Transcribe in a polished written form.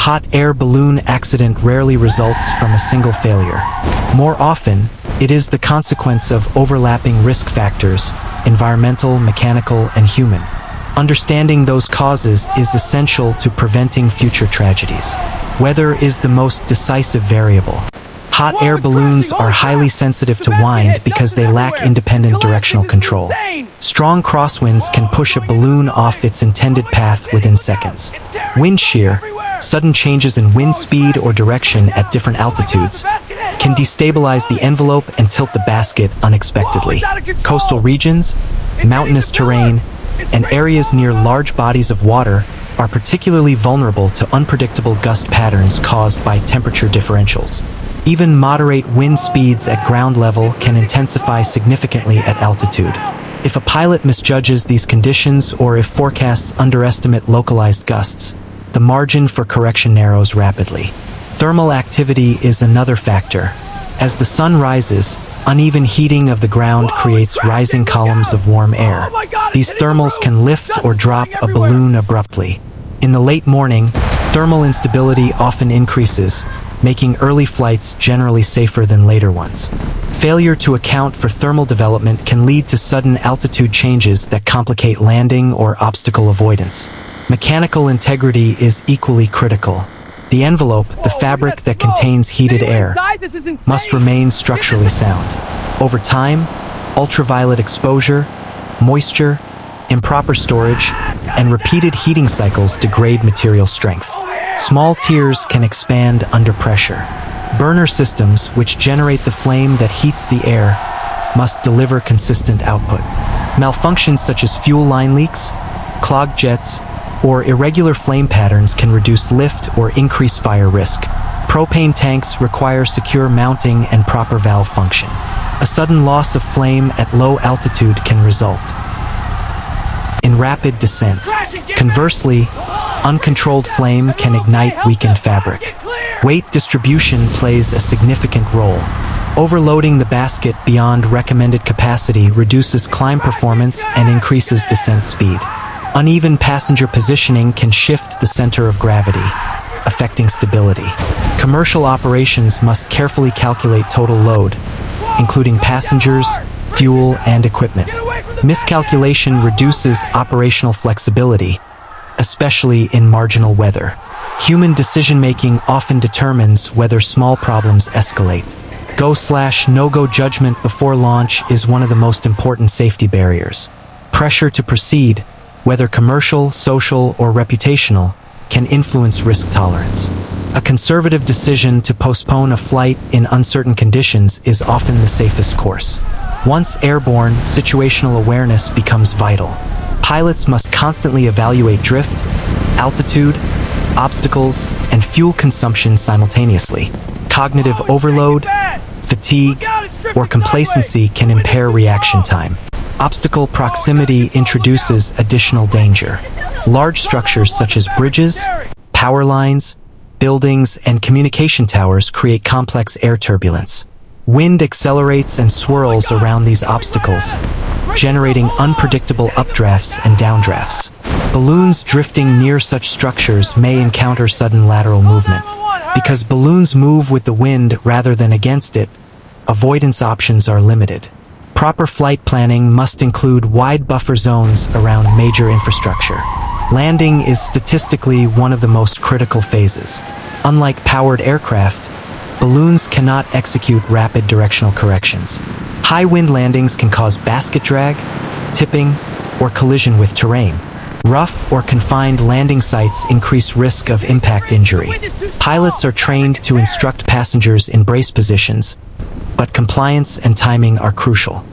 hot air balloon accident rarely results from a single failure. More often, it is the consequence of overlapping risk factors, environmental, mechanical, and human. Understanding those causes is essential to preventing future tragedies. Weather is the most decisive variable. Hot air balloons are highly sensitive to wind because they lack independent directional control. Strong crosswinds can push a balloon off its intended path within seconds. Wind shear, sudden changes in wind speed or direction at different altitudes, can destabilize the envelope and tilt the basket unexpectedly. Coastal regions, mountainous terrain, and areas near large bodies of water are particularly vulnerable to unpredictable gust patterns caused by temperature differentials. Even moderate wind speeds at ground level can intensify significantly at altitude. If a pilot misjudges these conditions or if forecasts underestimate localized gusts, the margin for correction narrows rapidly. Thermal activity is another factor. As the sun rises, uneven heating of the ground creates rising columns of warm air. These thermals can lift or drop a balloon abruptly. In the late morning, thermal instability often increases, making early flights generally safer than later ones. Failure to account for thermal development can lead to sudden altitude changes that complicate landing or obstacle avoidance. Mechanical integrity is equally critical. The envelope, the fabric that contains heated air, must remain structurally sound. Over time, ultraviolet exposure, moisture, improper storage, and repeated heating cycles degrade material strength. Small tears can expand under pressure. Burner systems, which generate the flame that heats the air, must deliver consistent output. Malfunctions such as fuel line leaks, clogged jets, or irregular flame patterns can reduce lift or increase fire risk. Propane tanks require secure mounting and proper valve function. A sudden loss of flame at low altitude can result in rapid descent. Conversely, uncontrolled flame can ignite weakened fabric. Weight distribution plays a significant role. Overloading the basket beyond recommended capacity reduces climb performance and increases descent speed. Uneven passenger positioning can shift the center of gravity, affecting stability. Commercial operations must carefully calculate total load, including passengers, fuel, and equipment. Miscalculation reduces operational flexibility, especially in marginal weather. Human decision-making often determines whether small problems escalate. Go/no-go judgment before launch is one of the most important safety barriers. Pressure to proceed, whether commercial, social, or reputational, can influence risk tolerance. A conservative decision to postpone a flight in uncertain conditions is often the safest course. Once airborne, situational awareness becomes vital. Pilots must constantly evaluate drift, altitude, obstacles, and fuel consumption simultaneously. Cognitive overload, fatigue, or complacency can impair reaction time. Obstacle proximity introduces additional danger. Large structures such as bridges, power lines, buildings, and communication towers create complex air turbulence. Wind accelerates and swirls around these obstacles, generating unpredictable updrafts and downdrafts. Balloons drifting near such structures may encounter sudden lateral movement. Because balloons move with the wind rather than against it, avoidance options are limited. Proper flight planning must include wide buffer zones around major infrastructure. Landing is statistically one of the most critical phases. Unlike powered aircraft, balloons cannot execute rapid directional corrections. High wind landings can cause basket drag, tipping, or collision with terrain. Rough or confined landing sites increase risk of impact injury. Pilots are trained to instruct passengers in brace positions, but compliance and timing are crucial.